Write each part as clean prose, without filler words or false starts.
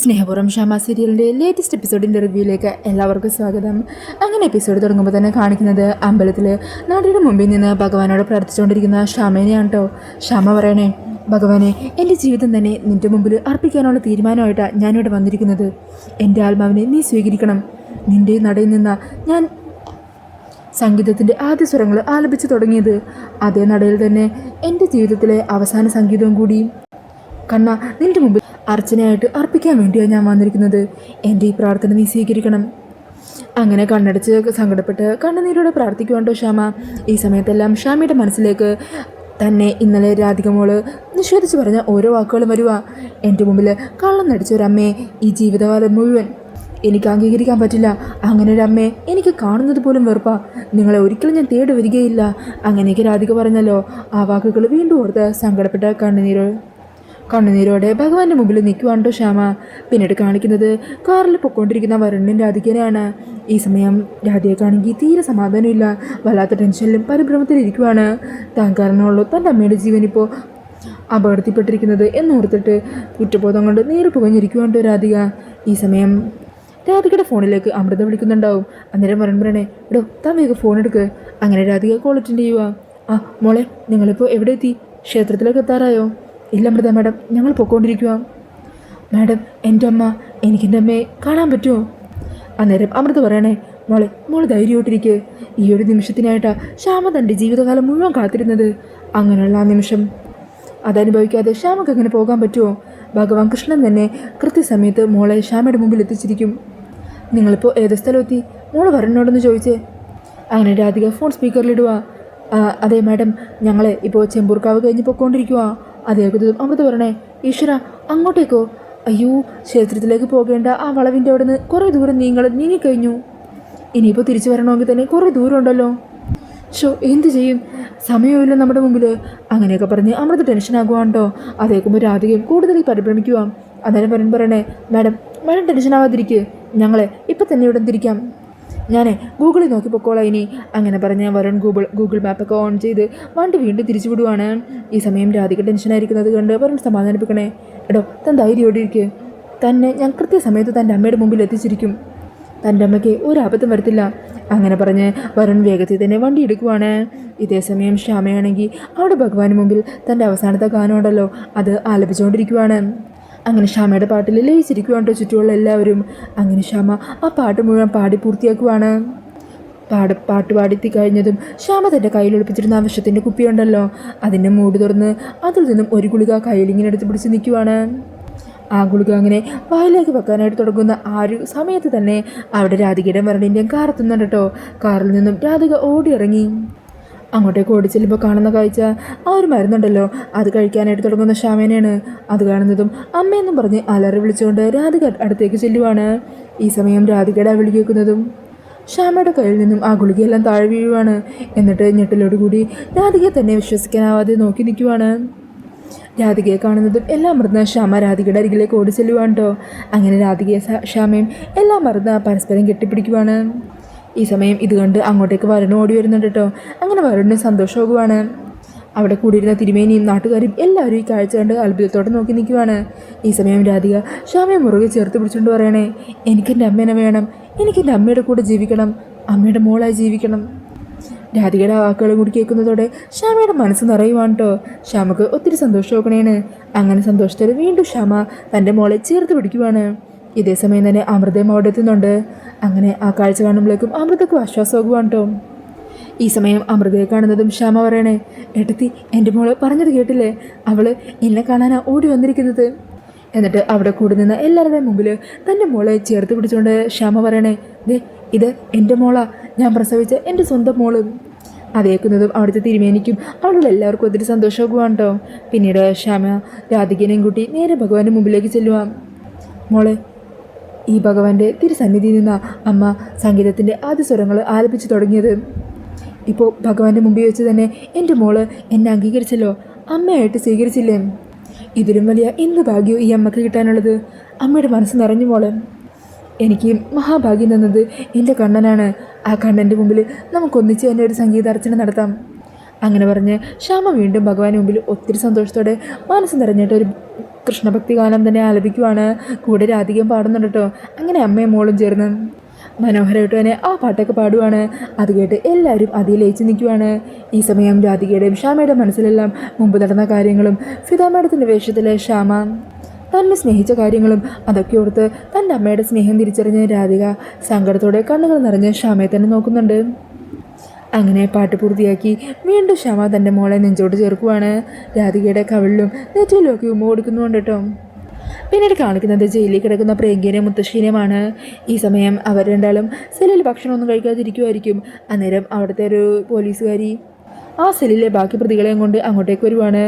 സ്നേഹപൂർവ്വം ഷാമ സീരിയലിൻ്റെ ലേറ്റസ്റ്റ് എപ്പിസോഡിൻ്റെ റിവ്യൂയിലേക്ക് എല്ലാവർക്കും സ്വാഗതം. അങ്ങനെ എപ്പിസോഡ് തുടങ്ങുമ്പോൾ തന്നെ കാണിക്കുന്നത് അമ്പലത്തിൽ നാടിയുടെ മുമ്പിൽ നിന്ന് ഭഗവാനോട് പ്രാർത്ഥിച്ചുകൊണ്ടിരിക്കുന്ന ഷാമേനെയാണ് കേട്ടോ. ഷാമ പറയണേ, ഭഗവാനെ, എൻ്റെ ജീവിതം തന്നെ നിൻ്റെ മുമ്പിൽ അർപ്പിക്കാനുള്ള തീരുമാനമായിട്ടാണ് ഞാനിവിടെ വന്നിരിക്കുന്നത്. എൻ്റെ ആത്മാവിനെ നീ സ്വീകരിക്കണം. നിൻ്റെ നടയിൽ നിന്ന ഞാൻ സംഗീതത്തിൻ്റെ ആദ്യ സ്വരങ്ങൾ ആലപിച്ചു തുടങ്ങിയത്. അതേ നടയിൽ തന്നെ എൻ്റെ ജീവിതത്തിലെ അവസാന സംഗീതവും കൂടി കണ്ണ നിൻ്റെ മുമ്പിൽ അർച്ചനയായിട്ട് അർപ്പിക്കാൻ വേണ്ടിയാണ് ഞാൻ വന്നിരിക്കുന്നത്. എൻ്റെ ഈ പ്രാർത്ഥന നീ സ്വീകരിക്കണം. അങ്ങനെ കണ്ണടച്ച് സങ്കടപ്പെട്ട് കണ്ണുനീരോടെ പ്രാർത്ഥിക്കുവാണ്ടോ ഷാമ. ഈ സമയത്തെല്ലാം ഷാമയുടെ മനസ്സിലേക്ക് തന്നെ ഇന്നലെ രാധിക മോള് നിഷേധിച്ച് പറഞ്ഞ ഓരോ വാക്കുകളും വരുക. എൻ്റെ മുമ്പിൽ കള്ളം നടിച്ച ഒരമ്മയെ ഈ ജീവിതകാലം മുഴുവൻ എനിക്ക് അംഗീകരിക്കാൻ പറ്റില്ല. അങ്ങനെ ഒരു അമ്മയെ എനിക്ക് കാണുന്നത് പോലും വെറുപ്പാ. നിങ്ങളെ ഒരിക്കലും ഞാൻ തേടി വരികയില്ല. അങ്ങനെയൊക്കെ രാധിക പറഞ്ഞല്ലോ. ആ വാക്കുകൾ വീണ്ടും ഓർത്ത് സങ്കടപ്പെട്ട കണ്ണുനീരോടെ ഭഗവാന്റെ മുമ്പിൽ നിൽക്കുവാണ്ടോ ശ്യാമ. പിന്നീട് കാണിക്കുന്നത് കാറിൽ പൊയ്ക്കൊണ്ടിരിക്കുന്ന വരുണനും രാധികനെയാണ്. ഈ സമയം രാധികക്കാണെങ്കിൽ തീരെ സമാധാനമില്ല. വല്ലാത്ത ടെൻഷനിലും പരിഭ്രമത്തിലിരിക്കുവാണ്. താൻ കാരണമുള്ളൂ തൻ്റെ അമ്മയുടെ ജീവൻ ഇപ്പോൾ അപകടത്തിൽപ്പെട്ടിരിക്കുന്നത് എന്നോർത്തിട്ട് കുറ്റബോധം കൊണ്ട് നേരെ പുകഞ്ഞിരിക്കുവാണ്ടോ രാധിക. ഈ സമയം രാധികയുടെ ഫോണിലേക്ക് അമൃത വിളിക്കുന്നുണ്ടാവും. അന്നേരം വരൺ പറയണേ, എടോ താൻ വേഗം ഫോൺ എടുക്ക്. അങ്ങനെ രാധിക കോൾ അറ്റൻഡ് ചെയ്യുക. ആ മോളെ, നിങ്ങളിപ്പോൾ എവിടെ എത്തി? ക്ഷേത്രത്തിലേക്ക് എത്താറായോ? ഇല്ല അമൃത മാഡം, ഞങ്ങൾ പൊയ്ക്കൊണ്ടിരിക്കുക. മാഡം, എൻ്റെ അമ്മ, എനിക്കെൻ്റെ അമ്മയെ കാണാൻ പറ്റുമോ? അന്നേരം അമൃത പറയണേ, മോള് ധൈര്യമായിട്ടിരിക്കുക. ഈ ഒരു നിമിഷത്തിനായിട്ടാണ് ശ്യാമ തൻ്റെ ജീവിതകാലം മുഴുവൻ കാത്തിരുന്നത്. അങ്ങനെയുള്ള ആ നിമിഷം അതനുഭവിക്കാതെ ശ്യാമക്ക് എങ്ങനെ പോകാൻ പറ്റുമോ? ഭഗവാൻ കൃഷ്ണൻ തന്നെ കൃത്യസമയത്ത് മോളെ ശ്യാമയുടെ മുമ്പിൽ എത്തിച്ചിരിക്കും. നിങ്ങളിപ്പോൾ ഏത് സ്ഥലമെത്തി? മോള് വരണോടെന്ന് ചോദിച്ചേ. അങ്ങനെ രാധിക ഫോൺ സ്പീക്കറിലിടുക. അതെ മാഡം, ഞങ്ങളെ ഇപ്പോൾ ചെമ്പൂർക്കാവ് കഴിഞ്ഞ് പൊയ്ക്കൊണ്ടിരിക്കുക. അതേക്കുതും അമൃത പറയണേ, ഈശ്വര, അങ്ങോട്ടേക്കോ? അയ്യോ, ക്ഷേത്രത്തിലേക്ക് പോകേണ്ട ആ വളവിൻ്റെ അവിടെ നിന്ന് കുറേ ദൂരം നീങ്ങിക്കഴിഞ്ഞു. ഇനിയിപ്പോൾ തിരിച്ചു വരണമെങ്കിൽ തന്നെ കുറേ ദൂരം ഉണ്ടല്ലോ. എന്ത് ചെയ്യും? സമയമില്ല നമ്മുടെ മുമ്പിൽ. അങ്ങനെയൊക്കെ പറഞ്ഞ് അമൃത ടെൻഷനാകുവാണ്ടോ. അതേക്കുമ്പോൾ രാധികയും കൂടുതൽ പരിഭ്രമിക്കുക. അന്നേരം പറയണേ, മാഡം ടെൻഷനാവാതിരിക്കുക. ഞങ്ങളെ ഇപ്പം തന്നെ ഇവിടെ തിരിക്കാം. ഞാനേ ഗൂഗിളിൽ നോക്കി പൊക്കോളാം ഇനി. അങ്ങനെ പറഞ്ഞ് വരുൺ ഗൂഗിൾ മാപ്പൊക്കെ ഓൺ ചെയ്ത് വണ്ടി വീണ്ടും തിരിച്ചു വിടുവാണ്. ഈ സമയം രാധിക ടെൻഷനായിരിക്കുന്നത് കണ്ട് വരുൺ സമാധാനിപ്പിക്കണേ, എടോ താൻ ധൈര്യയോടെ ഇരിക്കുക. തന്നെ ഞാൻ കൃത്യസമയത്ത് തൻ്റെ അമ്മയുടെ മുമ്പിൽ എത്തിച്ചിരിക്കും. തൻ്റെ അമ്മയ്ക്ക് ഒരു ആപത്തും വരത്തില്ല. അങ്ങനെ പറഞ്ഞ് വരുൺ വേഗത്തിൽ തന്നെ വണ്ടി എടുക്കുവാണ്. ഇതേ സമയം ശ്യാമയാണെങ്കിൽ അവിടെ ഭഗവാന് മുമ്പിൽ തൻ്റെ അവസാനത്തെ ഗാനമുണ്ടല്ലോ അത് ആലപിച്ചുകൊണ്ടിരിക്കുവാണ്. അങ്ങനെ ശ്യാമയുടെ പാട്ടിൽ ലയിച്ചിരിക്കുവാണ്ടോ ചുറ്റുമുള്ള എല്ലാവരും. അങ്ങനെ ശ്യാമ ആ പാട്ട് മുഴുവൻ പാടി പൂർത്തിയാക്കുവാണ്. പാട്ട് പാടി കഴിഞ്ഞതും ശ്യാമ തൻ്റെ കയ്യിൽ ഒളിപ്പിച്ചിരുന്ന വിഷത്തിൻ്റെ കുപ്പിയുണ്ടല്ലോ അതിൻ്റെ മൂട് തുറന്ന് അതിൽ നിന്നും ഒരു ഗുളിക കയ്യിലിങ്ങനെ എടുത്ത് പിടിച്ച് നിൽക്കുവാണ്. ആ ഗുളിക അങ്ങനെ വായിലേക്ക് വെക്കാനായിട്ട് തുടങ്ങുന്ന ആ ഒരു സമയത്ത് തന്നെ അവിടെ രാധികയുടെ മരണിൻ്റെയും കാർ എത്തുന്നുണ്ട് കേട്ടോ. കാറിൽ നിന്നും രാധിക ഓടിയിറങ്ങി അങ്ങോട്ടേക്ക് ഓടി ചെല്ലുമ്പോൾ കാണുന്ന കാഴ്ച ആ ഒരു മരുന്നുണ്ടല്ലോ അത് കഴിക്കാനായിട്ട് തുടങ്ങുന്ന ശ്യാമേനെയാണ്. അത് കാണുന്നതും അമ്മയെന്നും പറഞ്ഞ് അലറി വിളിച്ചുകൊണ്ട് രാധിക അടുത്തേക്ക് ചെല്ലുവാണ്. ഈ സമയം രാധികയുടെ വിളി കേൾക്കുന്നതും ശ്യാമയുടെ കയ്യിൽ നിന്നും ആ ഗുളികയെല്ലാം താഴെ വീഴുവാണ്. എന്നിട്ട് ഞെട്ടലോടുകൂടി രാധികയെ തന്നെ വിശ്വസിക്കാനാവാതെ നോക്കി നിൽക്കുവാണ്. രാധികയെ കാണുന്നതും എല്ലാം മറന്ന് ശ്യാമ രാധികയുടെ അരികിലേക്ക് ഓടി ചെല്ലുവാണ് കേട്ടോ. അങ്ങനെ രാധികയെ ശ്യാമയും എല്ലാം മറന്ന് പരസ്പരം കെട്ടിപ്പിടിക്കുവാണ്. ഈ സമയം ഇത് കണ്ട് അങ്ങോട്ടേക്ക് വരുൺ ഓടി വരുന്നുണ്ട് കേട്ടോ. അങ്ങനെ വരുണിന് സന്തോഷമാകുവാണ്. അവിടെ കൂടിയിരുന്ന തിരുമേനിയും നാട്ടുകാരും എല്ലാവരും ഈ കാഴ്ച കണ്ട് അത്ഭുതത്തോടെ നോക്കി നിൽക്കുവാണ്. ഈ സമയം രാധിക ശ്യാമയെ മുറുകെ ചേർത്ത് പിടിച്ചുകൊണ്ട് പറയണേ, എനിക്കെൻ്റെ അമ്മേനെ വേണം. എനിക്കെൻ്റെ അമ്മയുടെ കൂടെ ജീവിക്കണം. അമ്മയുടെ മോളായി ജീവിക്കണം. രാധികയുടെ വാക്കുകളും കൂടി കേൾക്കുന്നതോടെ ശ്യാമയുടെ മനസ്സ് നിറയുവാണ് കേട്ടോ. ശ്യാമക്ക് ഒത്തിരി സന്തോഷമാക്കണേന്. അങ്ങനെ സന്തോഷത്തിൽ വീണ്ടും ശ്യാമ തൻ്റെ മോളെ ചേർത്ത് പിടിക്കുവാണ്. ഇതേ സമയം തന്നെ അമൃതയും അവിടെ എത്തുന്നുണ്ട്. അങ്ങനെ ആ കാഴ്ച കാണുമ്പോഴേക്കും അമൃതയ്ക്ക് ആശ്വാസമാകുവാണ് കേട്ടോ. ഈ സമയം അമൃതയെ കാണുന്നതും ശ്യാമ പറയണേ, ഏട്ടത്തി, എൻ്റെ മോള് പറഞ്ഞത് കേട്ടില്ലേ? അവള് എന്നെ കാണാനാണ് ഓടി വന്നിരിക്കുന്നത്. എന്നിട്ട് അവിടെ കൂടി നിന്ന് എല്ലാവരുടെയും മുമ്പിൽ തൻ്റെ മോളെ ചേർത്ത് പിടിച്ചുകൊണ്ട് ശ്യാമ പറയണേ, ഇത് എൻ്റെ മോളാ, ഞാൻ പ്രസവിച്ച എൻ്റെ സ്വന്തം മോള്. അതേക്കുന്നതും അവിടുത്തെ തിരുമേനിക്കും അവിടെ എല്ലാവർക്കും ഒത്തിരി സന്തോഷമാകുവാണ് കേട്ടോ. പിന്നീട് ശ്യാമ രാധികനെയും കൂട്ടി നേരെ ഭഗവാന്റെ മുമ്പിലേക്ക് ചെല്ലുവാം. മോളെ, ഈ ഭഗവാന്റെ തിരുസന്നിധിയിൽ നിന്ന അമ്മ സംഗീതത്തിൻ്റെ ആദ്യ സ്വരങ്ങൾ ആലപിച്ചു തുടങ്ങിയത്. ഇപ്പോൾ ഭഗവാന്റെ മുമ്പിൽ വെച്ച് തന്നെ എൻ്റെ മോള് എന്നെ അംഗീകരിച്ചല്ലോ, അമ്മയായിട്ട് സ്വീകരിച്ചില്ലേ? ഇതിലും വലിയ എന്ത് ഭാഗ്യവും ഈ അമ്മക്ക് കിട്ടാനുള്ളത്? അമ്മയുടെ മനസ്സ് നിറഞ്ഞു മോളെ. എനിക്ക് മഹാഭാഗ്യം തന്നത് എൻ്റെ കണ്ണനാണ്. ആ കണ്ണൻ്റെ മുമ്പിൽ നമുക്കൊന്നിച്ച് തന്നെ ഒരു സംഗീതാർച്ചന നടത്താം. അങ്ങനെ പറഞ്ഞ് ശ്യാമ വീണ്ടും ഭഗവാന് മുമ്പിൽ ഒത്തിരി സന്തോഷത്തോടെ മനസ്സ് നിറഞ്ഞിട്ട് ഒരു കൃഷ്ണഭക്തി ഗാനം തന്നെ ആലപിക്കുവാണ്. കൂടെ രാധികയും പാടുന്നുണ്ട് കേട്ടോ. അങ്ങനെ അമ്മയും മോളും ചേർന്ന് മനോഹരമായിട്ട് തന്നെ ആ പാട്ടൊക്കെ പാടുവാണ്. അത് കേട്ട് എല്ലാവരും അതിൽ ലയിച്ച് നിൽക്കുവാണ്. ഈ സമയം രാധികയുടെയും ശ്യാമയുടെ മനസ്സിലെല്ലാം മുമ്പ് നടന്ന കാര്യങ്ങളും ഫിദ മേഡത്തിൻ്റെ വേഷത്തിലെ ശ്യാമ തന്നെ സ്നേഹിച്ച കാര്യങ്ങളും അതൊക്കെ ഓർത്ത് തൻ്റെ അമ്മയുടെ സ്നേഹം തിരിച്ചറിഞ്ഞ് രാധിക സങ്കടത്തോടെ കണ്ണുകൾ നിറഞ്ഞ് ശ്യാമയെ തന്നെ നോക്കുന്നുണ്ട്. അങ്ങനെ പാട്ട് പൂർത്തിയാക്കി വീണ്ടും ശ്യാമ തൻ്റെ മോളെ നെഞ്ചോട്ട് ചേർക്കുവാണ്. രാധികയുടെ കവിളിലും നെറ്റിയിലൊക്കെ ഉമ്മ കൊടുക്കുന്നുണ്ട് കേട്ടോ. പിന്നീട് കാണിക്കുന്നത് ജയിലിൽ കിടക്കുന്ന പ്രിയങ്കേനെയും മുത്തശ്ശീനെയുമാണ്. ഈ സമയം അവർ രണ്ടാളും സെല്ലിൽ ഭക്ഷണമൊന്നും കഴിക്കാതിരിക്കുമായിരിക്കും. അന്നേരം അവിടുത്തെ ഒരു പോലീസുകാരി ആ സെല്ലിലെ ബാക്കി പ്രതികളെയും കൊണ്ട് അങ്ങോട്ടേക്ക് വരുവാണ്.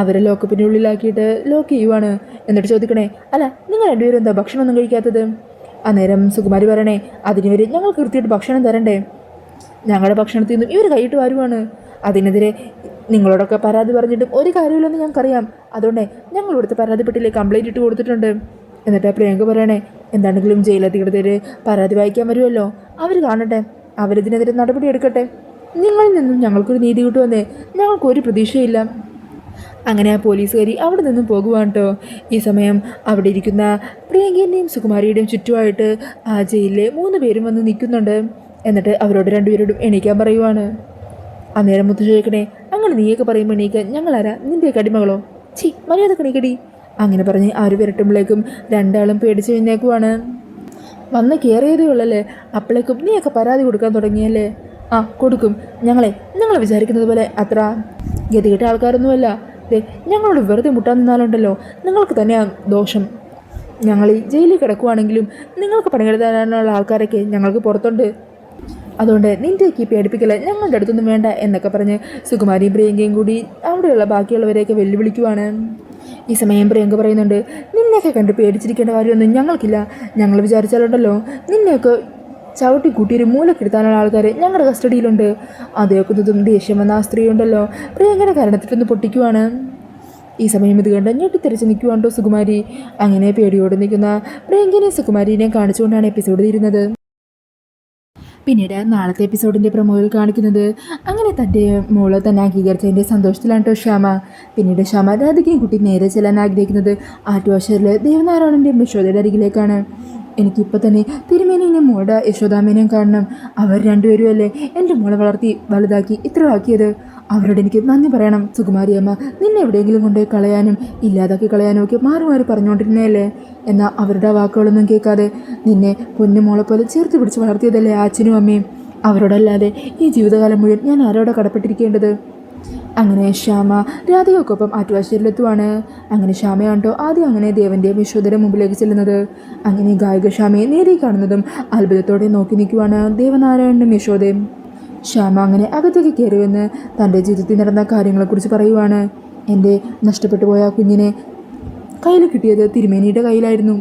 അവരെ ലോക്കപ്പിൻ്റെ ഉള്ളിലാക്കിയിട്ട് ലോക്ക് ചെയ്യുവാണ്. എന്നിട്ട് ചോദിക്കണേ, അല്ല നിങ്ങൾ രണ്ടുപേരും എന്താ ഭക്ഷണമൊന്നും കഴിക്കാത്തത്? അന്നേരം സുകുമാരി പറയണേ, അതിനുവരെ ഞങ്ങൾ കൃത്യമായിട്ട് ഭക്ഷണം തരണ്ടേ? ഞങ്ങളുടെ ഭക്ഷണത്തിൽ നിന്നും ഇവർ കൈയിട്ട് വരുവാണ്. അതിനെതിരെ നിങ്ങളോടൊക്കെ പരാതി പറഞ്ഞിട്ടും ഒരു കാര്യമില്ലെന്ന് ഞങ്ങൾക്കറിയാം. അതുകൊണ്ടേ ഞങ്ങൾ ഇവിടുത്തെ പരാതിപ്പെട്ടില്ലേ കംപ്ലൈൻറ്റ് ഇട്ട് കൊടുത്തിട്ടുണ്ട്. എന്നിട്ട് പ്രിയങ്ക പറയണേ, എന്താണെങ്കിലും ജയിലധികൃതർ പരാതി വായിക്കാൻ വരുമല്ലോ, അവർ കാണട്ടെ, അവരിതിനെതിരെ നടപടി എടുക്കട്ടെ. നിങ്ങളിൽ നിന്നും ഞങ്ങൾക്കൊരു നീതി കിട്ടുമെന്നേ ഞങ്ങൾക്കൊരു പ്രതീക്ഷയില്ല. അങ്ങനെ ആ പോലീസുകാരി അവിടെ നിന്നും പോകുവാണ് കേട്ടോ. ഈ സമയം അവിടെ ഇരിക്കുന്ന പ്രിയങ്കേൻ്റെയും സുകുമാരിയുടെയും ചുറ്റുമായിട്ട് ആ ജയിലിലെ 3 പേരും വന്ന് നിൽക്കുന്നുണ്ട്. എന്നിട്ട് അവരോട് 2 പേരോടും എണീക്കാൻ പറയുവാണ്. അന്നേരം മുത്തു ചോദിക്കണേ, അങ്ങനെ നീയൊക്കെ പറയുമ്പോൾ എണീക്കാൻ ഞങ്ങളാരാ, നിൻ്റെയൊക്കെ അടിമകളോ? മര്യാദ കണിക്കടി. അങ്ങനെ പറഞ്ഞ് അവർ വിരട്ടുമ്പോഴേക്കും 2 ആളും പേടിച്ച് കഴിഞ്ഞേക്കുവാണ്. വന്ന് കയറിയതേ ഉള്ളല്ലേ, അപ്പോഴേക്കും നീയൊക്കെ പരാതി കൊടുക്കാൻ തുടങ്ങിയല്ലേ? ആ കൊടുക്കും. നിങ്ങൾ വിചാരിക്കുന്നത് പോലെ അത്ര ഗതികെട്ട ആൾക്കാരൊന്നുമല്ല. ഞങ്ങളോട് വെറുതെ മുട്ടാൻ നിന്നാലുണ്ടല്ലോ നിങ്ങൾക്ക് തന്നെയാണ് ദോഷം. ഞങ്ങൾ ഈ ജയിലിൽ കിടക്കുവാണെങ്കിലും നിങ്ങൾക്ക് പണിയെടുത്താനുള്ള ആൾക്കാരൊക്കെ ഞങ്ങൾക്ക് പുറത്തുണ്ട്. അതുകൊണ്ട് നിൻ്റെയൊക്കെ പേടിപ്പിക്കല ഞങ്ങളുടെ അടുത്തൊന്നും വേണ്ട എന്നൊക്കെ പറഞ്ഞ് സുകുമാരിയും പ്രിയങ്കയും കൂടി അവിടെയുള്ള ബാക്കിയുള്ളവരെയൊക്കെ വെല്ലുവിളിക്കുവാണ്. ഈ സമയം പ്രിയങ്ക പറയുന്നുണ്ട്, നിന്നെയൊക്കെ കണ്ട് പേടിച്ചിരിക്കേണ്ട കാര്യമൊന്നും ഞങ്ങൾക്കില്ല. ഞങ്ങൾ വിചാരിച്ചാലുണ്ടല്ലോ നിന്നെയൊക്കെ ചവിട്ടി കൂട്ടിയൊരു മൂലക്കെടുത്താനുള്ള ആൾക്കാർ ഞങ്ങളുടെ കസ്റ്റഡിയിലുണ്ട്. അതേക്കുന്നതും ദേഷ്യം വന്ന ആ സ്ത്രീ ഉണ്ടല്ലോ പ്രിയങ്കയുടെ കാരണത്തിട്ടൊന്ന് പൊട്ടിക്കുവാണ്. ഈ സമയം ഇത് കണ്ട് ഞെട്ടിത്തെറിച്ച് നിൽക്കുവാണ്ടോ സുകുമാരി. അങ്ങനെ പേടിയോടെ നിൽക്കുന്ന പ്രിയങ്കനെയും സുകുമാരിനെയും കാണിച്ചുകൊണ്ടാണ് എപ്പിസോഡ് തീരുന്നത്. പിന്നീട് നാളത്തെ എപ്പിസോഡിൻ്റെ പ്രൊമോയിൽ കാണിക്കുന്നത് അങ്ങനെ തൻ്റെ മോള് തന്നെ അംഗീകരിച്ചതിൻ്റെ സന്തോഷത്തിലാണ് കേട്ടോ ശ്യാമ. പിന്നീട് ശ്യാമ രാധികയും കുട്ടി നേരെ ചെല്ലാൻ ആഗ്രഹിക്കുന്നത് ആറ്റുവാശ്ശേരിലെ ദേവനാരായണൻ്റെയും യശോദയുടെ അരികിലേക്കാണ്. എനിക്കിപ്പോൾ തന്നെ തിരുമേനിയും മോളുടെ യശോദാമേനെയും കാണണം. അവർ 2 പേരും അല്ലേ എൻ്റെ മോളെ വളർത്തി വലുതാക്കി ഇത്ര ആക്കിയത്. അവരോട് എനിക്ക് നന്ദി പറയണം. സുകുമാരി അമ്മ നിന്നെ എവിടെയെങ്കിലും കൊണ്ടുപോയി കളയാനും ഇല്ലാതാക്കി കളയാനും ഒക്കെ മാറി മാറി പറഞ്ഞുകൊണ്ടിരുന്നതല്ലേ. എന്നാൽ അവരുടെ വാക്കുകളൊന്നും കേൾക്കാതെ നിന്നെ പൊന്നുമോളെ പോലെ ചേർത്ത് പിടിച്ച് വളർത്തിയതല്ലേ അച്ഛനും അമ്മയും. അവരോടല്ലാതെ ഈ ജീവിതകാലം മുഴുവൻ ഞാൻ ആരോടെ കടപ്പെട്ടിരിക്കേണ്ടത്? അങ്ങനെ ശ്യാമ രാധികക്കൊപ്പം ആറ്റുവാശ്ശേരിയിലെത്തുവാണ്. അങ്ങനെ ശ്യാമയാണ്ടോ ആദ്യം അങ്ങനെ ദേവൻ്റെയും യശോദയുടെ മുമ്പിലേക്ക് ചെല്ലുന്നത്. അങ്ങനെ ഗായിക ശ്യാമയെ നേരെ കാണുന്നതും അത്ഭുതത്തോടെ നോക്കി നിൽക്കുവാണ് ദേവനാരായണനും യശോദയും. ശ്യാമ അങ്ങനെ അകത്തേക്ക് കയറി വന്ന് തൻ്റെ ജീവിതത്തിൽ നടന്ന കാര്യങ്ങളെക്കുറിച്ച് പറയുവാണ്. എൻ്റെ നഷ്ടപ്പെട്ടു പോയ ആ കുഞ്ഞിനെ കയ്യിൽ കിട്ടിയത് തിരുമേനിയുടെ കയ്യിലായിരുന്നു.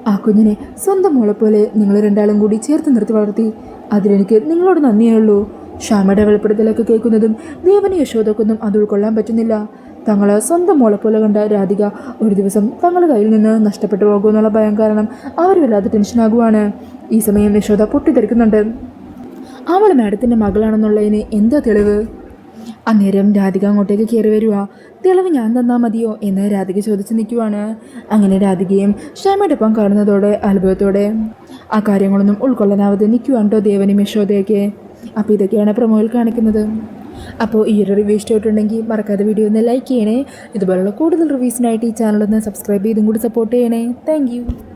ആ കുഞ്ഞിനെ സ്വന്തം മോളെപ്പോലെ നിങ്ങൾ 2 ആളും കൂടി ചേർത്ത് നിർത്തി വളർത്തി. അതിലെനിക്ക് നിങ്ങളോട് നന്ദിയേ ഉള്ളൂ. ശ്യാമയുടെ വെളിപ്പെടുത്തലൊക്കെ കേൾക്കുന്നതും ദേവന് യശോദക്കൊന്നും അത് ഉൾക്കൊള്ളാൻ പറ്റുന്നില്ല. തങ്ങൾ സ്വന്തം മോളെപ്പോലെ കണ്ട രാധിക ഒരു ദിവസം തങ്ങളുടെ കയ്യിൽ നിന്ന് നഷ്ടപ്പെട്ടു പോകുമെന്നുള്ള ഭയം കാരണം അവർ വല്ലാതെ ടെൻഷനാകുവാണ്. ഈ സമയം യശോദ പൊട്ടിത്തെറിക്കുന്നുണ്ട്. അവൾ മാഡത്തിൻ്റെ മകളാണെന്നുള്ളതിന് എന്താ തെളിവ്? അന്നേരം രാധിക അങ്ങോട്ടേക്ക് കയറി വരുക. തെളിവ് ഞാൻ തന്നാൽ മതിയോ എന്ന് രാധിക ചോദിച്ച് നിൽക്കുവാണ്. അങ്ങനെ രാധികയും ശ്യാമയുടെ ഒപ്പം കാണുന്നതോടെ അത്ഭുതത്തോടെ ആ കാര്യങ്ങളൊന്നും ഉൾക്കൊള്ളാനാവാതെ നിൽക്കുവാണ്ടോ ദേവനും യശോദയൊക്കെ. അപ്പോൾ ഇതൊക്കെയാണ് പ്രൊമോയിൽ കാണിക്കുന്നത്. അപ്പോൾ ഈ ഒരു റിവ്യൂ ഇഷ്ടമായിട്ടുണ്ടെങ്കിൽ മറക്കാതെ വീഡിയോ ഒന്ന് ലൈക്ക് ചെയ്യണേ. ഇതുപോലുള്ള കൂടുതൽ റിവ്യൂസിനായിട്ട് ഈ ചാനലൊന്ന് സബ്സ്ക്രൈബ് ചെയ്തും കൂടി സപ്പോർട്ട് ചെയ്യണേ. താങ്ക്